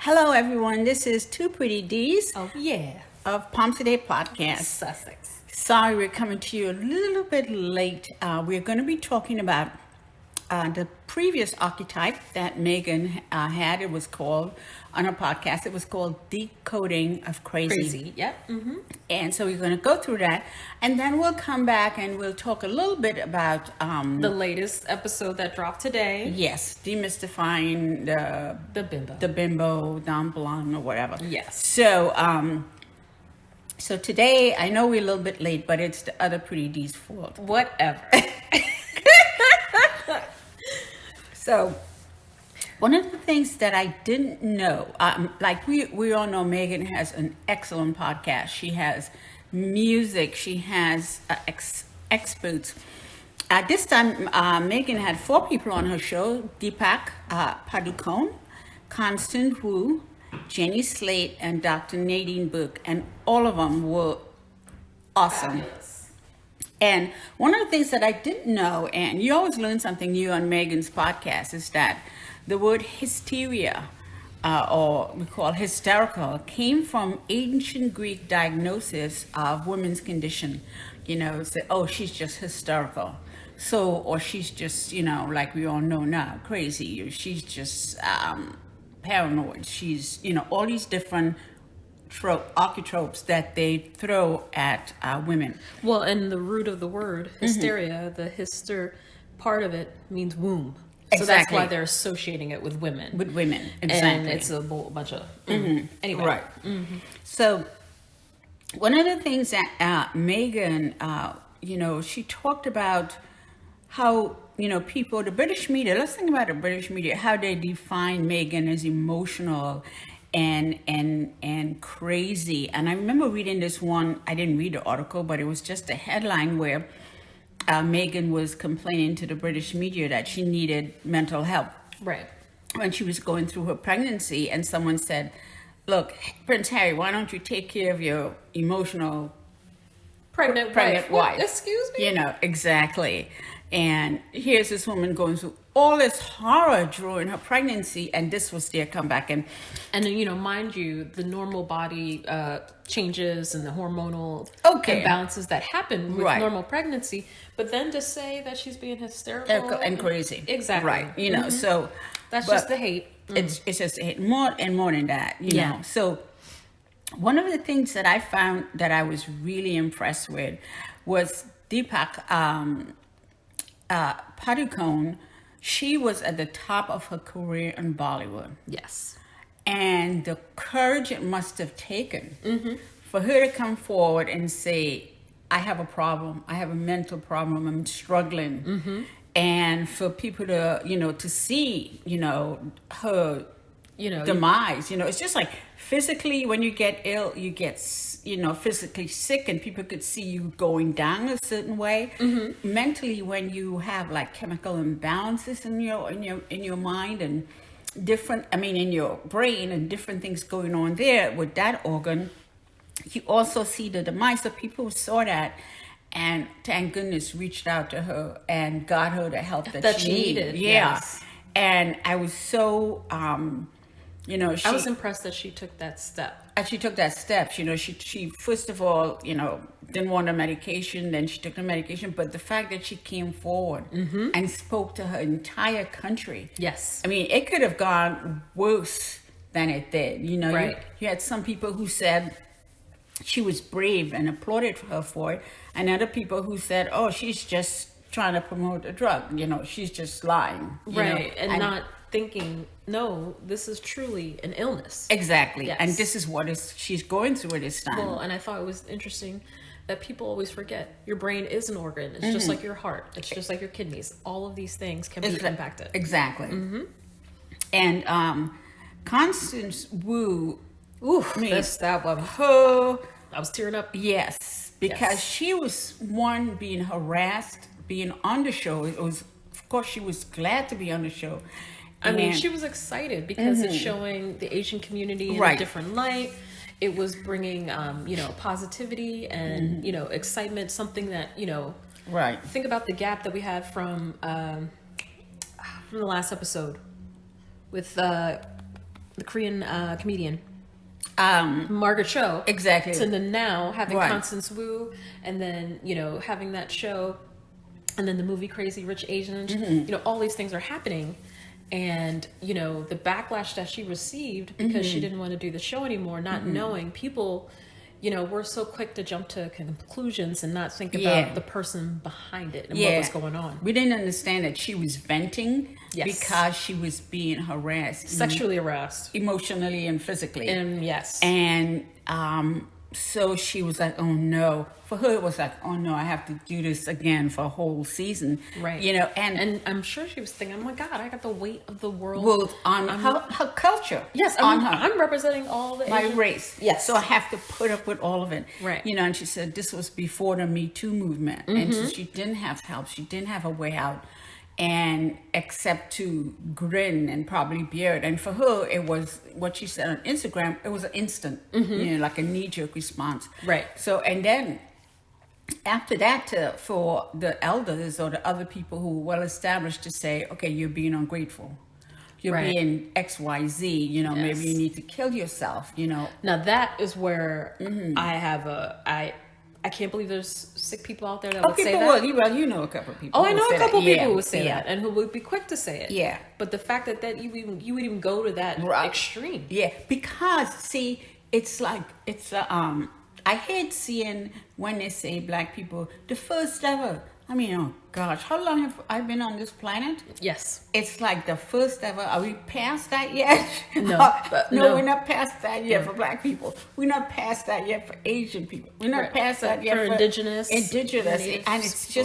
Hello, everyone. This is Two Pretty D's Oh, yeah. of Pomsetay Podcast. Sussex. Sorry, we're coming to you a little bit late. We're going to be talking about the previous archetype that Meghan had. It was called, on her podcast, it was called Decoding of Crazy. Crazy, yep. Mm-hmm. And so we're going to go through that. And then we'll come back and we'll talk a little bit about... The latest episode that dropped today. Yes, demystifying The bimbo. the bimbo, Don Blonde, or whatever. Yes. So today, I know we're a little bit late, but it's the other Pretty D's fault. Whatever. So, one of the things that I didn't know, like we all know Meghan has an excellent podcast. She has music. She has experts. At this time, Meghan had 4 people on her show: Deepika Padukone, Constance Wu, Jenny Slate, and Dr. Nadine Book, and all of them were awesome. And one of the things that I didn't know, and you always learn something new on Meghan's podcast, is that the word hysteria, or we call hysterical, came from ancient Greek diagnosis of women's condition. You know, say, oh, she's just hysterical. So, or she's just, like we all know now, crazy. She's just paranoid. She's, all these different archetypes that they throw at women. Well, and the root of the word, hysteria, the hyster part of it means womb. So that's Exactly. why they're associating it with women. With women, exactly. And it's a bunch of... Anyway. Right. So, one of the things that Meghan, she talked about how, people, the British media, let's think about the British media, how they define Meghan as emotional and crazy. And I remember reading this one, I didn't read the article, but it was just a headline where Meghan was complaining to the British media that she needed mental help. Right. When she was going through her pregnancy, and someone said, look, Prince Harry, why don't you take care of your emotional Pregnant wife? What? Excuse me? Exactly. And here's this woman going through all this horror during her pregnancy, and this was their comeback. And mind you, the normal body changes and the hormonal Okay. imbalances that happen with Right. normal pregnancy, but then to say that she's being hysterical and crazy. Exactly. Right. So That's but just the hate. It's just a hate. More than that, Yeah. know. So one of the things that I found that I was really impressed with was Deepika Padukone. She was at the top of her career in Bollywood. Yes. And the courage it must have taken for her to come forward and say, I have a problem. I have a mental problem. I'm struggling. And for people to, to see, her demise. It's just like physically when you get ill, you get, physically sick, and people could see you going down a certain way. Mentally, when you have like chemical imbalances in your mind and in your brain and different things going on there with that organ, you also see the demise. So people saw that, and thank goodness reached out to her and got her the help that she needed. Yeah. Yes. And I was so, I was impressed that she took that step. she took that step. She first of all, didn't want the medication. Then she took the medication. But the fact that she came forward and spoke to her entire country. Yes. I mean, it could have gone worse than it did. Right. You had some people who said she was brave and applauded her for it. And other people who said, oh, she's just trying to promote a drug. She's just lying. Right. And not thinking, no, this is truly an illness. Exactly. Yes. And this is what she's going through at this time. Well, and I thought it was interesting that people always forget your brain is an organ. It's just like your heart. It's just like your kidneys. All of these things can be impacted. Exactly. And Constance Wu, that one. her, I was tearing up. yes, because she was one being harassed, being on the show. It was, of course, she was glad to be on the show. I mean, she was excited because it's showing the Asian community in a different light. It was bringing, positivity and, excitement, something that, right. Think about the gap that we had from the last episode with the Korean comedian. Um, Margaret Cho. exactly. To then now having Right. Constance Wu, and then, having that show, and then the movie Crazy Rich Asians, all these things are happening. And, the backlash that she received because she didn't want to do the show anymore, not knowing people, we're so quick to jump to conclusions and not think about the person behind it and what was going on. We didn't understand that she was venting Yes. because she was being harassed. Sexually harassed. Emotionally and physically. And yes. And so she was like, oh no. For her, it was like, oh no, I have to do this again for a whole season. Right. And I'm sure she was thinking, oh my God, I got the weight of the world on her culture. Yes, on her. I'm representing all the My Asian race. Yes. So I have to put up with all of it. Right. And she said this was before the Me Too movement. And so she didn't have help. She didn't have a way out. And except to grin and probably bear it. And for her, it was what she said on Instagram, it was an instant, like a knee-jerk response. Right. So, and then after that, for the elders or the other people who were well established to say, okay, you're being ungrateful. You're Right. being XYZ, maybe you need to kill yourself, Now that is where I have I can't believe there's sick people out there that would say that. Well, you know a couple of people. Oh, I know a couple people Yeah, who would say yeah. that and who would be quick to say it. Yeah. But the fact that you would even go to that Right. extreme. Yeah, because see, it's like I hate seeing when they say black people the first ever. I mean, oh gosh, how long have I been on this planet? Yes. It's like the first ever. Are we past that yet? No, but no, no. we're not past that yet for black people. We're not past that yet for Asian people. We're not Right. past that yet For indigenous, Indigenous, and it's people.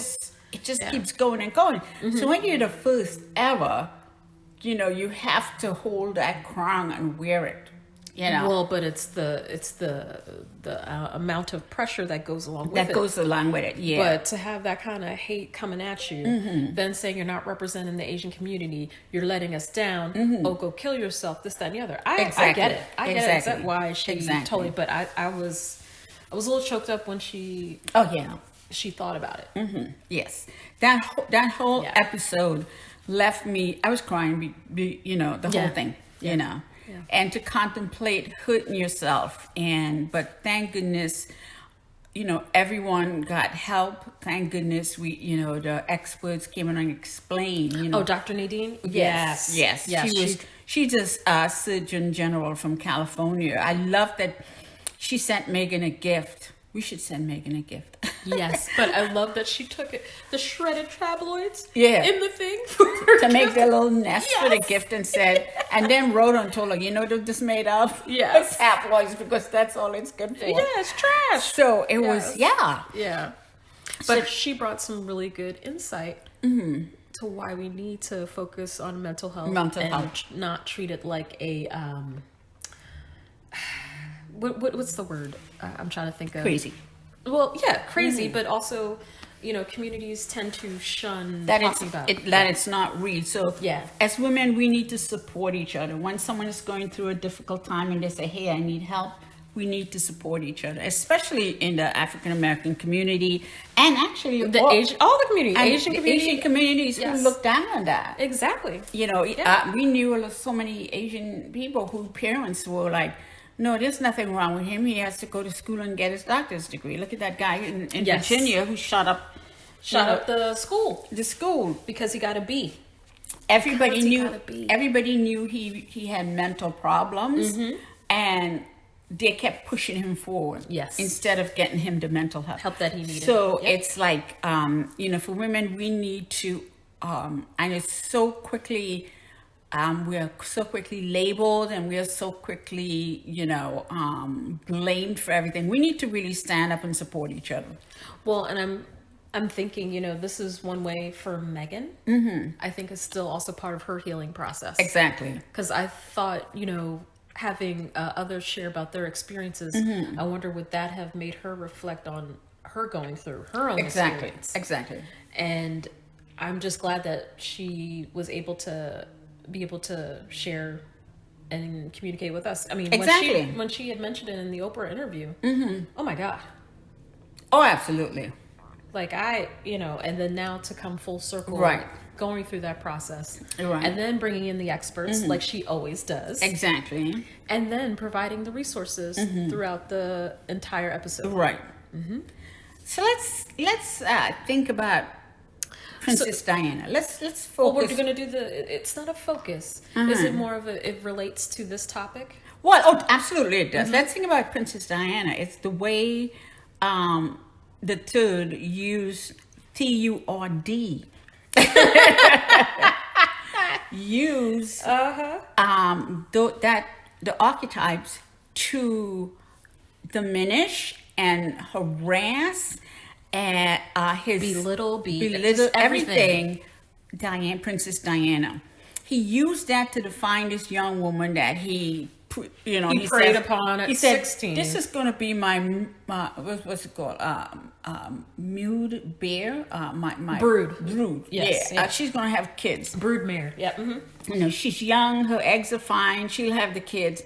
just Yeah. keeps going and going. So when you're the first ever, you have to hold that crown and wear it. Well, but it's the amount of pressure that goes along with it. That goes along with it, yeah. But to have that kind of hate coming at you, then saying you're not representing the Asian community, you're letting us down. Oh, go kill yourself. This, that, and the other. I get it. I get it. That's why she totally. But I was a little choked up when she. Oh yeah. She thought about it. Yes, that whole Yeah. episode left me. I was crying. The whole thing. Yeah. And to contemplate hurting yourself. But thank goodness, everyone got help. Thank goodness the experts came in and explained. Oh, Dr. Nadine. Yes. She's a Surgeon General from California. I love that she sent Meghan a gift. We should send Meghan a gift. Yes, but I love that she took it, the shredded tabloids in the thing to make their little nest for the gift and and then wrote and told her, what this made of? Yes. Tabloids, because that's all it's good for. Yeah, it's trash. So it was, Yeah. But she brought some really good insight to why we need to focus on mental health and not treat it like a what's the word I'm trying to think of? Crazy. Well, yeah, crazy, but also, communities tend to shun talking about it. That it's not real. So Yeah. as women, we need to support each other. When someone is going through a difficult time and they say, hey, I need help, we need to support each other, especially in the African American community and actually all the communities, Asian communities who look down on that. Exactly. We knew so many Asian people whose parents were like, no, there's nothing wrong with him. He has to go to school and get his doctor's degree. Look at that guy in Virginia who shot up the school. The school because he got a B. Everybody knew he had mental problems, and they kept pushing him forward. Yes. Instead of getting him the mental help that he needed. So it's like for women, we need to and it's so quickly. We are so quickly labeled and we are so quickly, blamed for everything. We need to really stand up and support each other. Well, and I'm thinking, this is one way for Meghan. I think it's still also part of her healing process. Exactly. Because I thought, having others share about their experiences, I wonder would that have made her reflect on her going through her own experience. Exactly. And I'm just glad that she was able to share and communicate with us. I mean, when she had mentioned it in the Oprah interview, oh my God. Oh, absolutely. Like and then now to come full circle. Right. going through that process, Right. and then bringing in the experts like she always does, Exactly. and then providing the resources throughout the entire episode. Right. So let's think about Princess Diana. Let's focus. Well, we're going to do it's not a focus. Is it more of it relates to this topic? Well, oh, absolutely it does. Let's think about Princess Diana. It's the way the third used TURD. use the archetypes to diminish and harass and belittle just everything. Princess Diana. He used that to define this young woman that he preyed upon at he said, 16. This is going to be my what's it called? Mewed bear. My brood. Yes, yeah. yeah. She's going to have kids. Broodmare. Yeah. She's young. Her eggs are fine. She'll have the kids,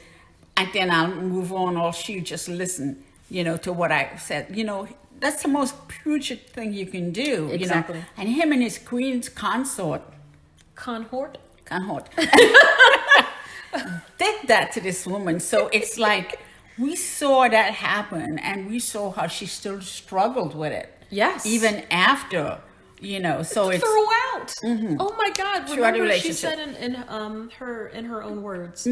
and then I'll move on. Or she'll just listen. To what I said. That's the most putrid thing you can do. Exactly. And him and his queen's consort. Conhort. Did that to this woman. So it's like we saw that happen, and we saw how she still struggled with it. Yes. Even after, so it's throughout. Oh my God! Throughout the Remember, she relationship. said in her own words.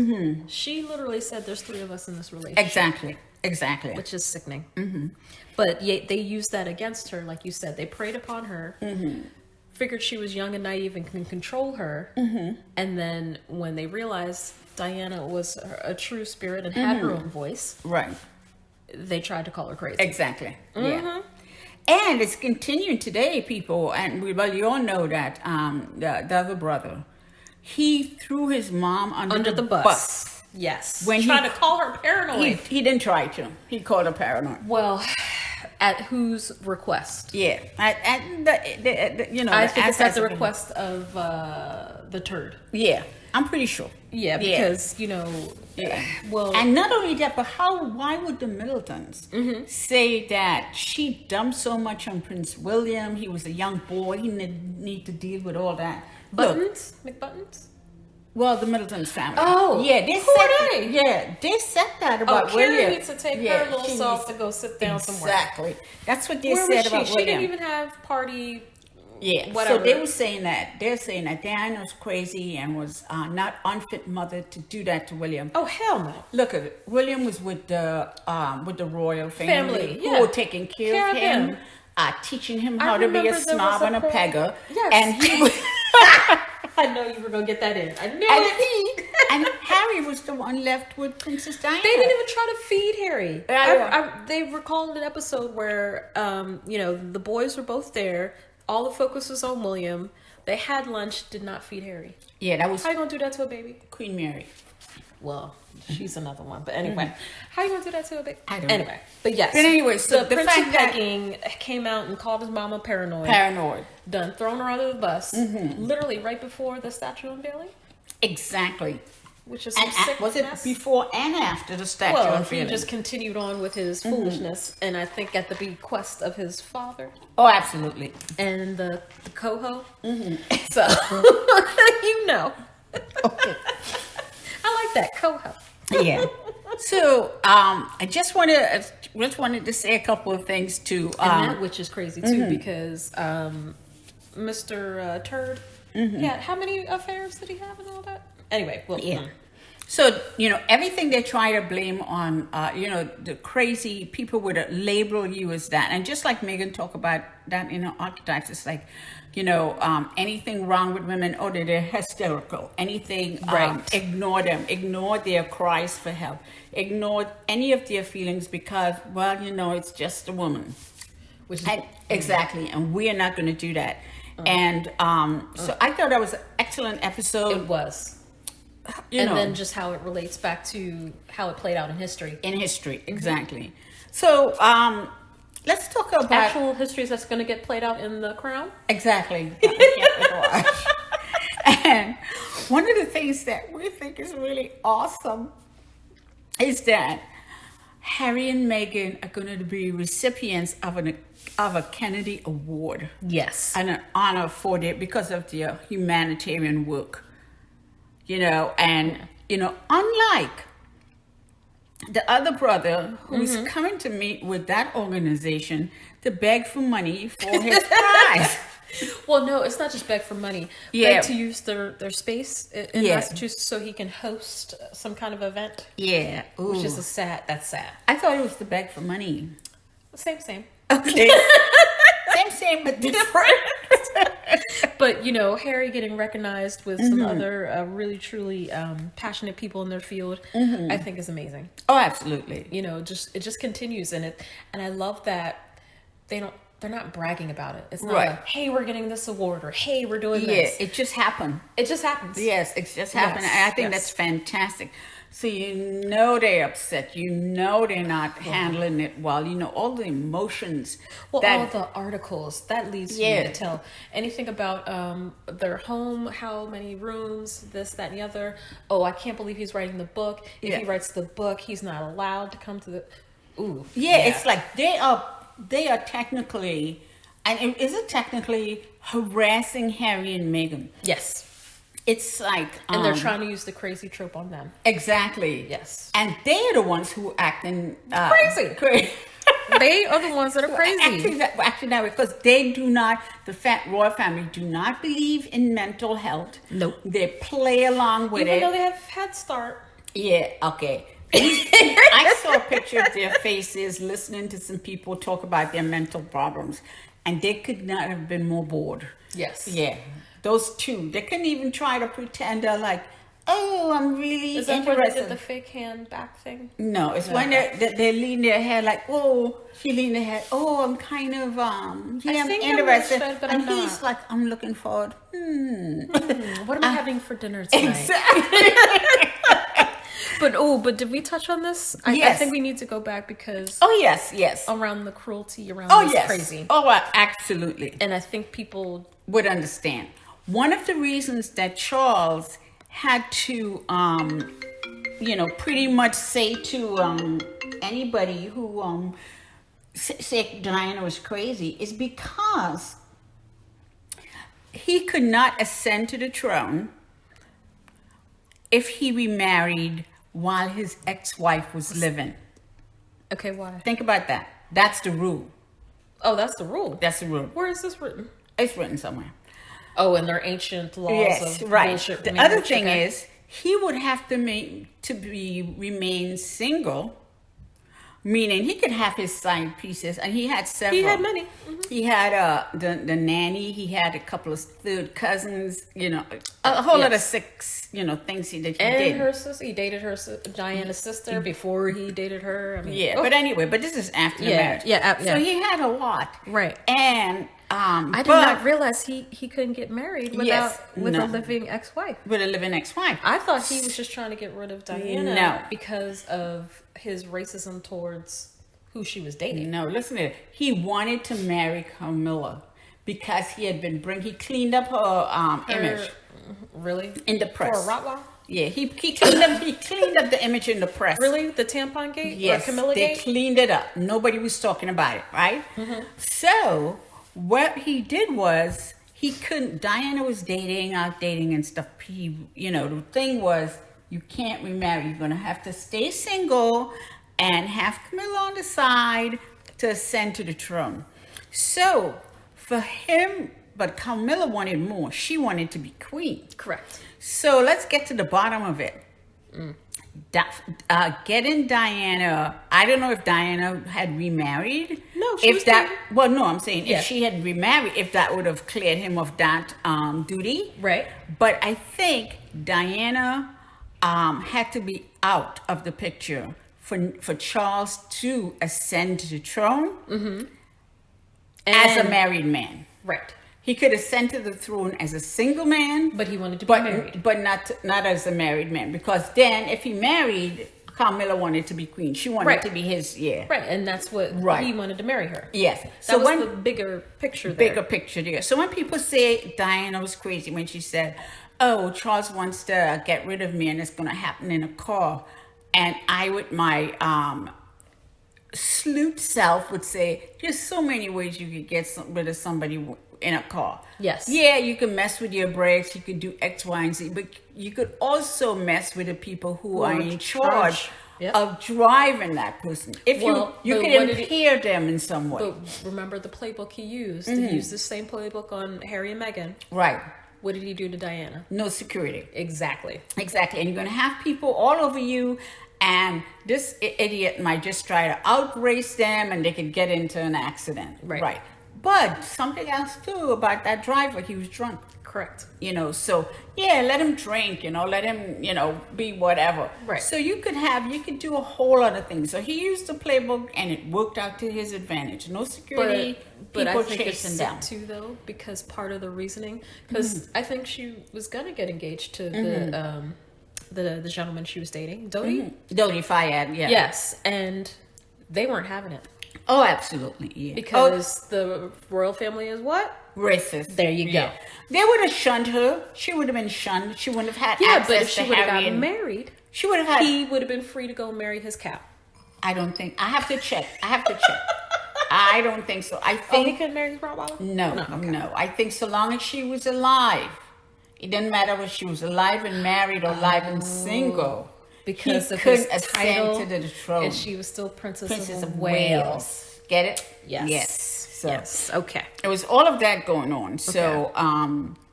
She literally said, "There's 3 of us in this relationship." Exactly. Which is sickening. But yet they used that against her, like you said. They preyed upon her. Figured she was young and naive and can control her. And then when they realized Diana was a true spirit and had her own voice, Right. they tried to call her crazy. Exactly. Yeah. And it's continuing today, people. And you all know that the other brother, he threw his mom under the bus. Yes. When he tried to call her paranoid. He didn't try to. He called her paranoid. Well, at whose request? Yeah. And I think it's at the request of the turd. Yeah. I'm pretty sure. Yeah, because, well... And not only that, but why would the Middletons say that she dumped so much on Prince William? He was a young boy. He didn't need to deal with all that. Buttons? McButtons? Well, the Middleton's family. Oh, yeah, who are they? Yeah, they said that about Carrie William. needs to take her little self to go sit down somewhere. Exactly. That's what they Where said was about she? William. She didn't even have party. Yeah, whatever. So they were saying that. They're saying that Diana was crazy and was not unfit mother to do that to William. Oh, hell no. Look at it. William was with the royal family yeah. who were taking care of him. Teaching him how to be a snob and a pegger. Yes. And he was... I know you were going to get that in. I knew it. And Harry was the one left with Princess Diana. They didn't even try to feed Harry. Yeah. They recalled an episode where, the boys were both there. All the focus was on William. They had lunch, did not feed Harry. Yeah, that was... How you going to do that to a baby? Queen Mary. Well, she's another one. But anyway, how you going to do that to a baby? I don't know. Anyway, but yes. But anyway, so the Prince fact of that... Peking came out and called his mama paranoid. Done thrown her under the bus. Literally right before the statue unveiling. Exactly. Which is And sick was it mess. before and after the statue Well, unveiling? he just continued on with his foolishness, and I think at the bequest of his father. Oh, absolutely. And the coho. So, Okay. I like that, coho. Yeah. So, I just wanted to say a couple of things too. And that which is crazy too, because Mr. Turd, yeah, how many affairs did he have and all that? Anyway, well, Yeah. So, everything they try to blame on, the crazy people would label you as that. And just like Meghan talked about that in her archetypes, it's like, anything wrong with women, they're hysterical. Anything, ignore them. Ignore their cries for help. Ignore any of their feelings because, it's just a woman. Exactly. And we are not going to do that. And so I thought that was an excellent episode. It was. Then just how it relates back to how it played out in history. Exactly. So let's talk about actual histories that's going to get played out in The Crown. Exactly. And one of the things that we think is really awesome is that Harry and Meghan are going to be recipients of a Kennedy Award, Yes. and an honor for it because of their humanitarian work. And unlike the other brother who's coming to meet with that organization to beg for money for his prize. Well, no, it's not just beg for money. Yeah. Beg to use their space in Massachusetts so he can host some kind of event. Yeah. Ooh. Which is that's sad. I thought it was to beg for money. Same. Okay. same, but different. But, Harry getting recognized with some other really, truly passionate people in their field, I think is amazing. Oh, absolutely. It just continues in it. And I love that they're not bragging about it. It's not Right. like, hey, we're getting this award, or hey, we're doing this. Yeah, it just happened. It just happens. Yes, it's just happened. Yes, And I think yes. that's fantastic. So they're upset. They're not handling it well. All the emotions. Well, all the articles, that leads me to tell anything about their home, how many rooms, this, that, and the other. Oh, I can't believe he's writing the book. If he writes the book, he's not allowed to come to the... Ooh. Yeah, it's like they are technically, and is it technically harassing Harry and Meghan? Yes. It's like... And they're trying to use the crazy trope on them. Exactly. Yes. And they're the ones who acting... Crazy. They are the ones that are crazy. Actually, no, because they do not, royal family do not believe in mental health. Nope. They play along with Even it. though they have Head Start. Yeah, okay. I saw a picture of their faces listening to some people talk about their mental problems, and they could not have been more bored. Yes. Yeah. Those two. They couldn't even try to pretend they're like, oh, I'm really Is that interested. where they did the fake hand back thing? No, it's when they lean their head like, oh, she leaned her head. Oh, I'm kind of, I'm think I'm interested. interested, but and I'm he's not. like, I'm looking forward. What am I having for dinner tonight? Exactly. But did we touch on this? I Yes. think we need to go back because Oh, yes. around the cruelty around Oh, this yes. crazy. Oh, absolutely. And I think people Would understand. One of the reasons that Charles had to, pretty much say to anybody who said Diana was crazy is because he could not ascend to the throne if he remarried while his ex-wife was living. Okay, why? Think about that. That's the rule. Oh, that's the rule. That's the rule. Where is this written? It's written somewhere. Oh, in their ancient laws Yes, of right. bullshit The marriage. other thing Okay. is he would have to remain single, meaning he could have his side pieces, and he had several. He had many. He had the nanny. He had a couple of third cousins. A whole lot of six. Things that he And did. her sister, he dated her Diana's sister before he dated her. I mean, Yeah, oh, but anyway, this is after the Yeah, marriage. yeah, So yeah. he had a lot. Right. And I did not realize he couldn't get married Yes, with no. a living ex-wife. with a living ex-wife. I thought he was just trying to get rid of Diana No. because of his racism towards who she was dating. No, listen to it. He wanted to marry Camilla because he cleaned up her image Really? in the press. For a Rottweiler? Yeah, he cleaned up the image in the press. Really? The tampon gate? Yes, Or Camilla they gate? cleaned it up. Nobody was talking about it, right? So what he did was Diana was dating and stuff. The thing was, you can't remarry. You're gonna have to stay single and have Camilla on the side to ascend to the throne. So for him, but Camilla wanted more. She wanted to be queen. Correct. So let's get to the bottom of it. Getting Diana, I don't know if Diana had remarried. No, she was I'm saying Yeah. if she had remarried, if that would have cleared him of that duty. Right. But I think Diana had to be out of the picture for Charles to ascend to the throne as a And- married man. Right. He could ascend to the throne as a single man, But he wanted to be married. but not as a married man, because then if he married, Camilla wanted to be queen. She wanted Right. to be his, yeah. Right, and that's what Right. he wanted to marry her. Yes. That was the bigger picture there. bigger picture there. So when people say Diana was crazy when she said, "Oh, Charles wants to get rid of me, and it's going to happen in a car," and I with my sleuth self would say, there's so many ways you could get rid of somebody in a car. Yes. Yeah, you can mess with your brakes, you could do X, Y, and Z, but you could also mess with the people who are in charge Yep. of driving that person. If Well, you but can what did impair them in some way. But remember the playbook he used? He used the same playbook on Harry and Meghan. Right. What did he do to Diana? No security. Exactly. Exactly. And you're going to have people all over you, and this idiot might just try to outrace them and they could get into an accident. Right. But something else too about that driver, he was drunk. Correct. So yeah, let him drink, let him, be whatever. Right. So you could do a whole lot of things. So he used the playbook and it worked out to his advantage. No security, But people I think it's chasing sick down. too, though, because part of the reasoning, because I think she was gonna get engaged to the gentleman she was dating, Dodie. Dodie Fayed, yeah. Yes, and they weren't having it Oh, absolutely, yeah. because the royal family is what? Racist. There you go. They would have shunned her. She would have been shunned. She wouldn't have had Yeah, access but if she to would have Harry gotten and married, she would have had. he would have been free to go marry his cow. I don't think. I have to check. I don't think so. I Oh, he think couldn't marry his Rottweiler? no. I think so long as she was alive, it didn't matter whether she was alive and married or alive and single. Because he of couldn't his ascend title, to the throne. and she was still Princess Princess of Wales. Get it? Yes. Yes. So Yes. Okay. it was all of that going on. So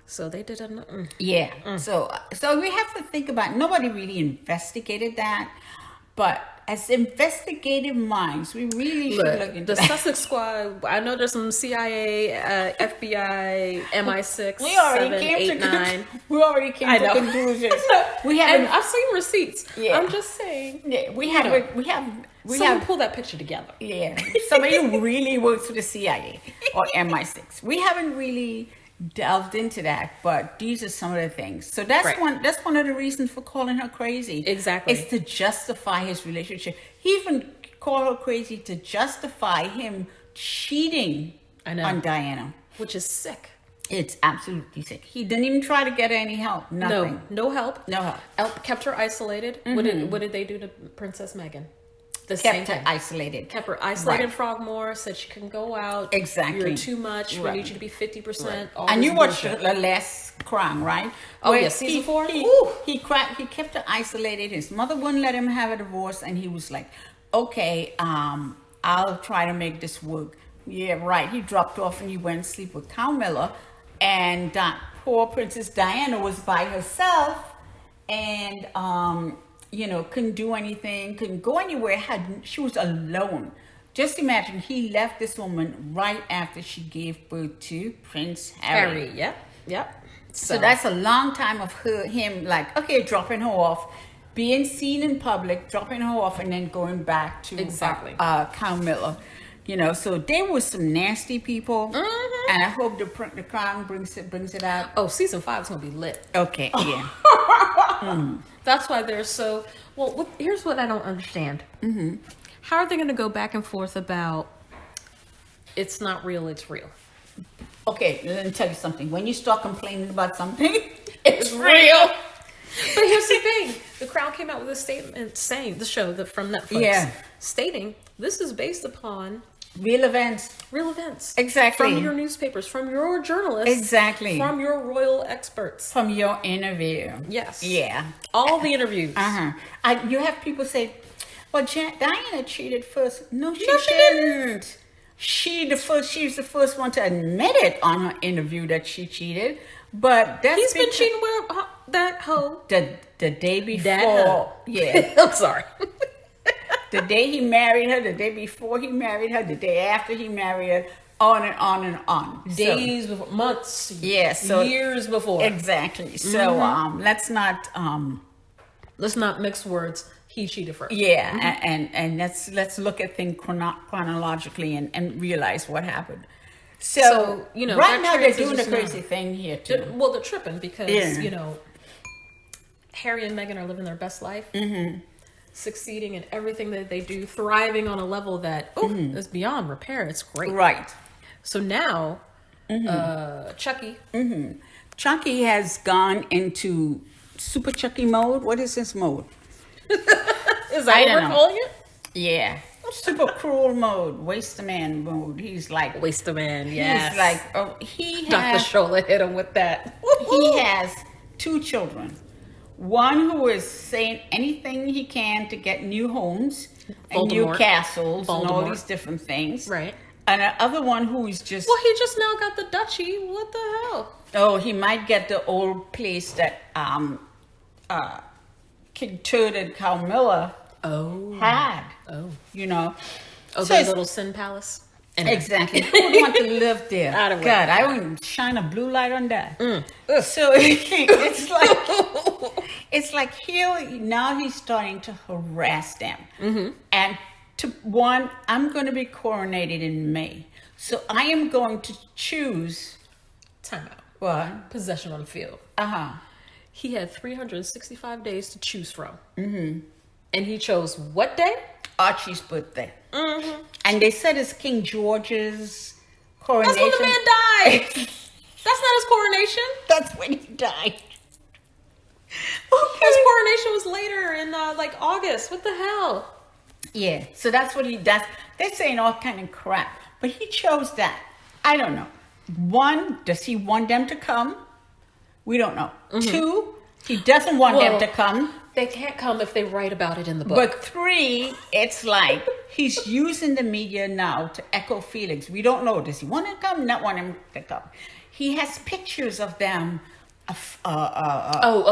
So they did a. yeah. So we have to think about. Nobody really investigated that, but as investigative minds, we really should look into The that. Sussex Squad. I know there's some CIA, FBI, MI6, We already 7, came 8, to 9. we already came I to know. conclusions. We And haven't. I've seen receipts. Yeah. I'm just saying. Yeah, we know. have. Pull that picture together. Yeah, somebody who really works for the CIA or MI6. We haven't really delved into that, but these are some of the things. So that's Right. one. That's one of the reasons for calling her crazy. Exactly. It's to justify his relationship. He even called her crazy to justify him cheating I know. on Diana. Which is sick. It's absolutely sick. He didn't even try to get her any help. Nothing. No help. No help. Kept her isolated. What did they do to Princess Meghan? The same Kept her thing. isolated. Kept her isolated in Right. Frogmore, said she couldn't go out. Exactly. You're too much. Right. We need you to be 50%. All And this you watched bullshit. the last Crown, right? Oh, Where yeah, season 4? He Woo! kept her isolated. His mother wouldn't let him have a divorce, and he was like, "Okay, I'll try to make this work." Yeah, right. He dropped off and he went to sleep with Camilla, and poor Princess Diana was by herself, and couldn't do anything, couldn't go anywhere. She was alone. Just imagine, he left this woman right after she gave birth to Prince Harry. Yep. So that's a long time of him like, okay, dropping her off, being seen in public, dropping her off, and then going back to Exactly. Camilla. So they were some nasty people, and I hope the Crown brings it out. Oh, season 5 is gonna be lit. Okay, yeah. That's why they're so well. Here's what I don't understand. How are they going to go back and forth about it's not real, it's real? Okay, let me tell you something. When you start complaining about something, it's real. But here's the thing: the Crown came out with a statement saying from Netflix, Yeah. stating this is based upon Real events. real events, Exactly. from your newspapers, from your journalists, Exactly. from your royal experts. From your interview. Yes. Yeah. All the interviews. You have people say, well, Diana cheated first. No, she didn't. didn't. She was the first one to admit it on her interview that she cheated. But that's He's been because cheating with that hoe. the day before. That hoe. Yeah. I'm sorry. The day he married her, the day before he married her, the day after he married her, on and on and on. Days before, months, years before. Exactly. So let's not mix words. He cheated first. Yeah, and let's look at things chronologically and realize what happened. So right now they're doing a crazy thing here too. They're tripping because Harry and Meghan are living their best life, succeeding in everything that they do, thriving on a level that is beyond repair. It's great. Right. So now, Chucky. Chucky has gone into Super Chucky mode. What is this mode? Is that what we're calling it? Yeah. super cruel mode, waste the man mode. He's like, Waste the man, yes. he's like, oh, he Dr. has, Shola hit him with that. he has 2 children. One who is saying anything he can to get new homes and new Voldemort. castles and all Voldemort. these different things. Right. And the other one who is just, Well, he just now got the duchy. What the hell? oh, he might get the old place that King Tut and Carmilla had. Oh. You know. Oh, So the it's- little sin palace? Anyway. Exactly. Who would want to live there? I don't God, want I wouldn't shine a blue light on that. So it's like here now he's starting to harass them. And I'm going to be coronated in May, so I am going to choose Time out. what? Possession on the field. He had 365 days to choose from. Mm-hmm. And he chose what day? Archie's birthday. And they said it's King George's coronation. That's when the man died. That's not his coronation. That's when he died. His coronation was later in like August. What the hell? Yeah, so that's what he does. They're saying all kind of crap, but he chose that. I don't know. 1, does he want them to come? We don't know. 2, he doesn't want them to come. They can't come if they write about it in the book. But 3, it's like he's using the media now to echo feelings. We don't know. Does he want to come? Not want him to come. He has pictures of them.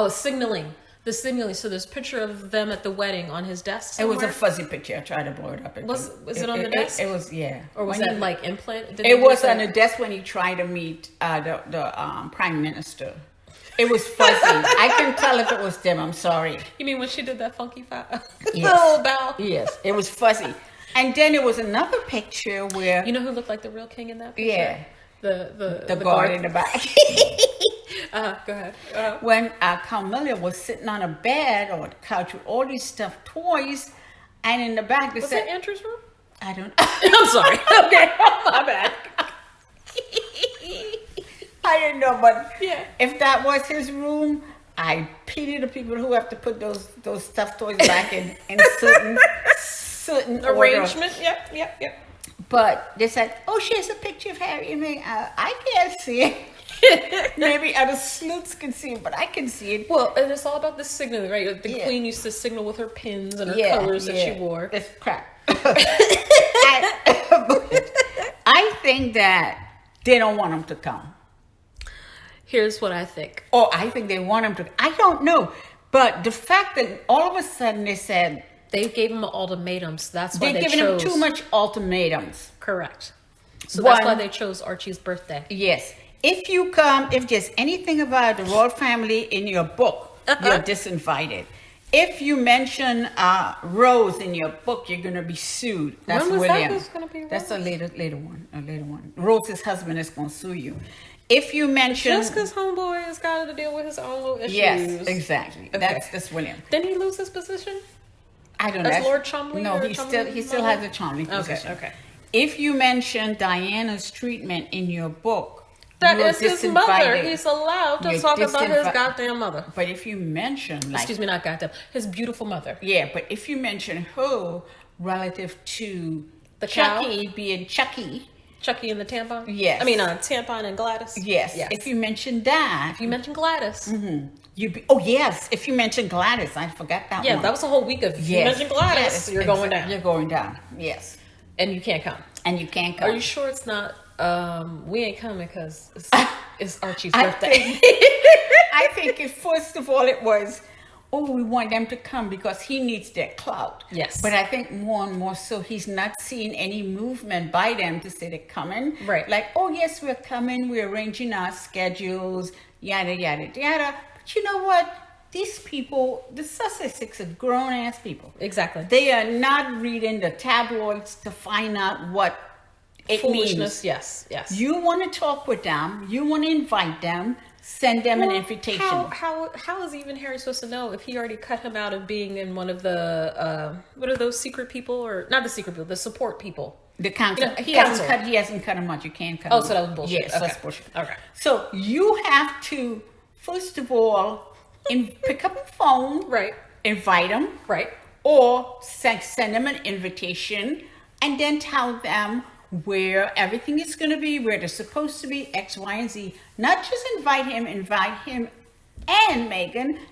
Signaling. The signaling. So there's a picture of them at the wedding on his desk It somewhere. was a fuzzy picture. I tried to blow it up. Was it on the desk? It was, yeah. Or was When it he- like implant? It was on the desk when he tried to meet the prime minister. It was fuzzy. I couldn't tell if it was them. I'm sorry. You mean when she did that funky Yes. little bow? Yes, it was fuzzy. And then there was another picture where You know who looked like the real king in that picture? yeah, The guard in the back. Go ahead. When Carmilla was sitting on a bed or the couch with all these stuffed toys, and in the back they Was said, that Andrew's room? "I don't." I'm sorry. Okay, my bad. I didn't know, but Yeah. if that was his room, I pity the people who have to put those stuffed toys back in certain order. Arrangement. Yep. But they said, "Oh, she has a picture of Harry and Meghan." I can't see it. Maybe other sleuths can see it, but I can see it. Well, and it's all about the signaling, right? The Yeah. queen used to signal with her pins and her Yeah, colors that she wore. It's crap. I think that they don't want him to come. Here's what I think. Or I think they want him to. I don't know. But the fact that all of a sudden they said They gave him ultimatums. That's why they're they giving chose. him too much ultimatums. Correct. So that's why One- they chose Archie's birthday. Yes. If you come, if there's anything about the royal family in your book, you're disinvited. If you mention Rose in your book, you're gonna be sued. That's When was that? William. Who's gonna be That's Rose? a later one. Rose's husband is gonna sue you. If you mention Just because homeboy has got to deal with his own little issues. yes, exactly. Okay. That's William. Didn't he lose his position? I don't know. As Lord Cholmondeley No, or he still Cholmondeley? has a Cholmondeley position. Okay. If you mention Diana's treatment in your book, That you are is his mother. disinvited. He's allowed to You're talk about his disinvi- goddamn mother. But if you mention like Excuse me, not goddamn. His beautiful mother. yeah, but if you mention her relative to The cow? Chucky being Chucky, Chucky and the tampon? Yes. I mean, Tampon and Gladys? yes. If you mention that, If you mentioned Gladys. you be oh yes. If you mention Gladys, I forgot that Yeah, one. that was a whole week of if you yes. mentioned Gladys, Yes, you're going down. You're going down. Yes, And you can't come. and you can't come. Are you sure it's not, we ain't coming because it's Archie's I birthday? I think first of all it was, oh, we want them to come because he needs their clout. Yes. But I think more and more so he's not seeing any movement by them to say they're coming. Right. Like, oh yes, we're coming, we're arranging our schedules, yada yada yada. But you know what? These people, the Sussex are grown ass people. Exactly. They are not reading the tabloids to find out what it Foolishness, means. yes. You want to talk with them, you want to invite them, send them an Well, invitation. How is even Harry supposed to know if he already cut him out of being in one of the what are those secret people, or not the secret people, the support people? The council. You know, he council. hasn't cut him much. You can't cut Oh, him so that was much. bullshit. Yes, Okay. that's bullshit. Okay. So you have to, first of all, pick up a phone, Right. invite them, Right. or send them an invitation and then tell them where everything is going to be, where they're supposed to be, X, Y, and Z. Not just invite him and Meghan,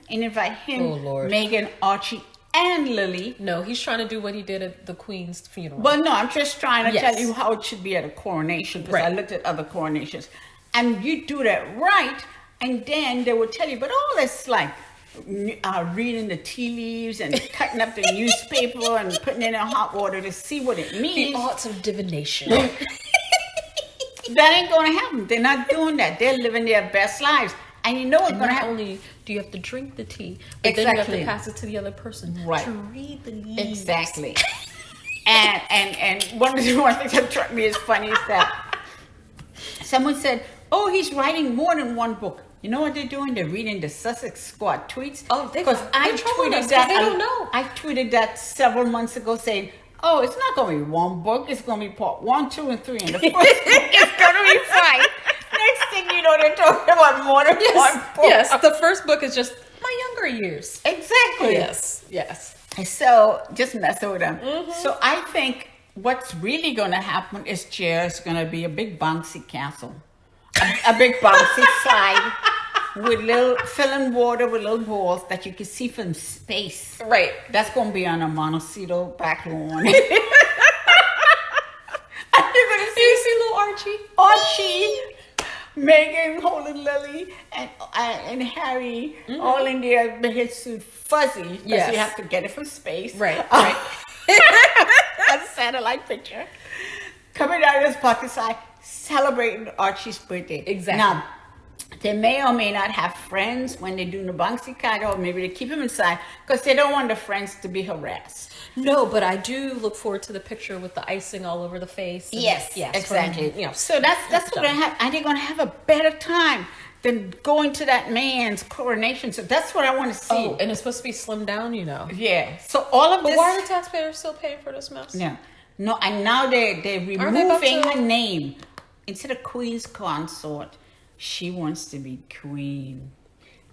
and invite him, Oh, Lord. Meghan, Archie, and Lily. No, he's trying to do what he did at the Queen's funeral. Well, no, I'm just trying to Yes. tell you how it should be at a coronation, because I Right. looked at other coronations. And you do that right, and then they will tell you, but all this like reading the tea leaves and cutting up the newspaper and putting it in hot water to see what it the means. arts of divination. That ain't going to happen. They're not doing that. They're living their best lives. And you know what's And going to not happen? only do you have to drink the tea, but then you have Exactly. to pass it to the other person Right. to read the leaves. Exactly. and one of the things that struck me as funny is that someone said, "Oh, he's writing more than one book." You know what they're doing? They're reading the Sussex Squad tweets. Oh, because they're trolling us 'cause they don't know. I tweeted that several months ago, saying, "Oh, it's not going to be one book. It's going to be part 1, 2, and 3, and the first book is going to be fine." Next thing you know, they're talking about more than one book. Yes, the first book is just my younger years. Exactly. Yes. So just messing with them. So I think what's really going to happen is there's going to be a big bouncy castle, a big bouncy slide with little filling water with little balls that you can see from space. Right. That's going to be on a Montecito back lawn. You're going to Do you see see little Archie? Archie, Meghan holding Lily, and Harry all in their suit, fuzzy, because Yes. you have to get it from space. Right. A satellite picture. Coming out of his pocket side, celebrating Archie's birthday. Exactly. Now, they may or may not have friends when they're doing the bouncy kite, or maybe they keep them inside because they don't want the friends to be harassed. No, but I do look forward to the picture with the icing all over the face. And Yes, exactly. From, So that's what I have. And they're going to have a better time than going to that man's coronation. So that's what I want to see. Oh, and it's supposed to be slimmed down, Yeah. So all of But this. why are the taxpayers still paying for this mess? No. And now they're Aren't they about removing to- her name instead of Queen's consort. She wants to be queen.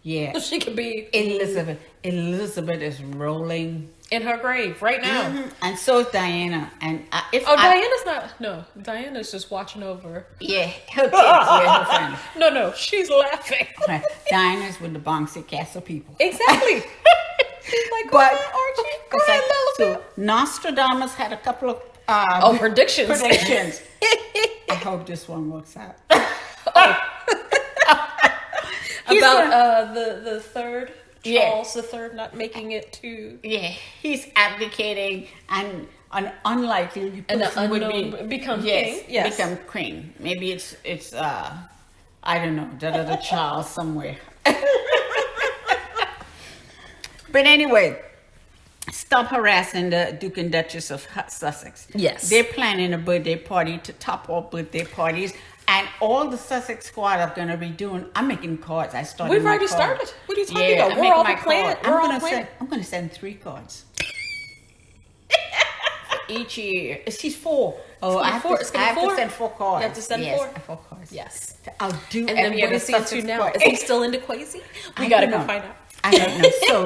Yeah. She could be Elizabeth. Elizabeth is rolling. in her grave right now. And so is Diana. And Diana's not. No, Diana's just watching over. Yeah, her kids, her friends. No, she's laughing. Right. Diana's with the bouncy castle people. Exactly. She's like, go But ahead, Archie. Go it's ahead, like, Lily. so Nostradamus had a couple of Predictions. I hope this one works out. About the third Yeah. Charles the third not making it to Yeah, he's abdicating, and an unlikely And the person would unknown become yes, king. Yes. become queen. Maybe it's I don't know, the Charles somewhere. But anyway, stop harassing the Duke and Duchess of Sussex. Yes. They're planning a birthday party to top all birthday parties. And all the Sussex squad are going to be doing, I'm making cards. I started We've my already card. started. What are you talking Yeah, about? I'm We're making all my planned. card. We're all I'm planned. going to send 3 cards. Each year. She's 4. Oh, I have, four. to, It's I gonna have be to 4. send 4 cards. You have to send yes, 4? 4 cards. Yes. I'll do And then every what other is he into Sussex now? squad. Is he still into Quasi? We I gotta don't go know. find out. I don't know. So,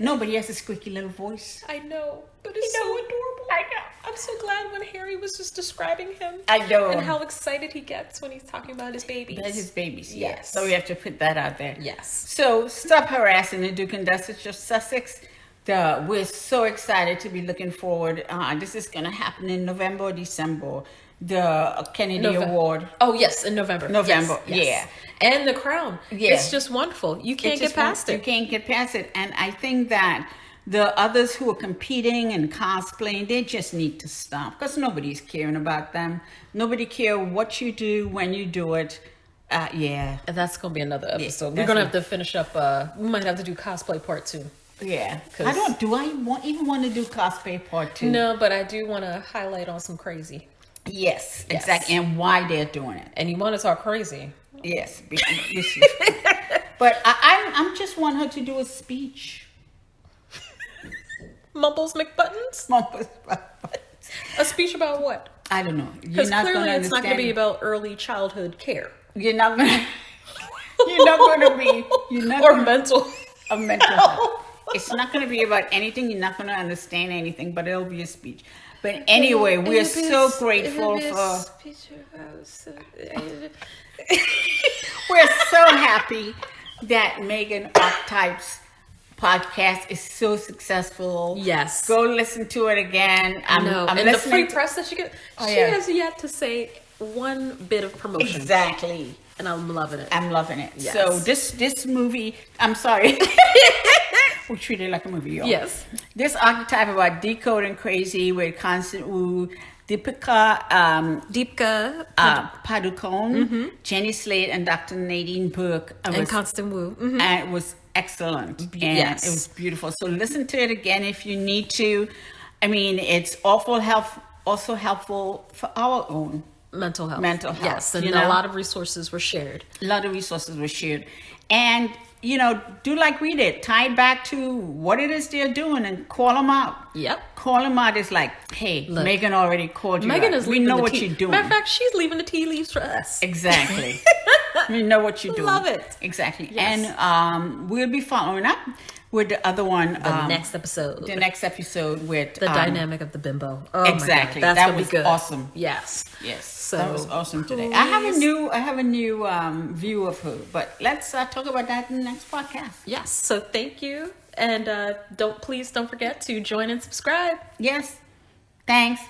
nobody has a squeaky little voice. I know, but it's so adorable. I know. I'm so glad when Harry was just describing him. I know. And how excited he gets when he's talking about his babies. That's his babies. Yes. So we have to put that out there. Yes. So stop harassing the Duke and Duchess of Sussex. We're so excited to be looking forward. This is going to happen in November or December. The Kennedy Award. Oh, yes, in November. November, Yes. And the crown. Yeah. It's just wonderful. You can't get past You it. can't get past it. And I think that the others who are competing and cosplaying, they just need to stop because nobody's caring about them. Nobody care what you do, when you do it. Yeah. And that's going to be another episode. We're that's going to have to finish up. We might have to do cosplay part 2. Yeah. 'Cause- Do I even want to do cosplay part 2? No, but I do want to highlight on some crazy. Yes, Yes. exactly. And why they're doing it. And you want to talk crazy. Yes. But I'm just want her to do a speech. Mumbles McButtons? A speech about what? I don't know. Because clearly it's not going to be about early childhood care. You're not going to. You're not going to be. You're not Or gonna, mental. a mental health. It's not going to be about anything. You're not going to understand anything, but it'll be a speech. But anyway, we're so grateful for. We're so happy that Meghan Archetype's podcast is so successful. Yes. Go listen to it again. I'm and the free press that she gets. She yeah. has yet to say one bit of promotion. Exactly. And I'm loving it. I'm loving it. Yes. So this movie, I'm sorry. We treat it like a movie, y'all. Yes. This Archetype about Decoding Crazy with Constance Wu, Deepika Padukone, Jenny Slate, and Dr. Nadine Burke. And Constance Wu. Mm-hmm. And it was excellent. And yes. It was beautiful. So listen to it again if you need to. I mean, it's also helpful for our own mental health. Yes, and a lot of resources were shared. And, do like we did. Tie it back to what it is they're doing and call them out. Yep. Call them out. It's like, hey, look, Meghan already called you Meghan out. is We know what you're doing. Matter of fact, she's leaving the tea leaves for us. Exactly. We know what you're doing. Love it. Exactly. Yes. And we'll be following up with the other one. The next episode. The next episode with... The dynamic of the bimbo. Oh exactly. My God. That was be good. Awesome. Yes. So that was awesome today. I have a new view of her, but let's talk about that in the next podcast. Yes. So thank you, and don't forget to join and subscribe. Yes. Thanks.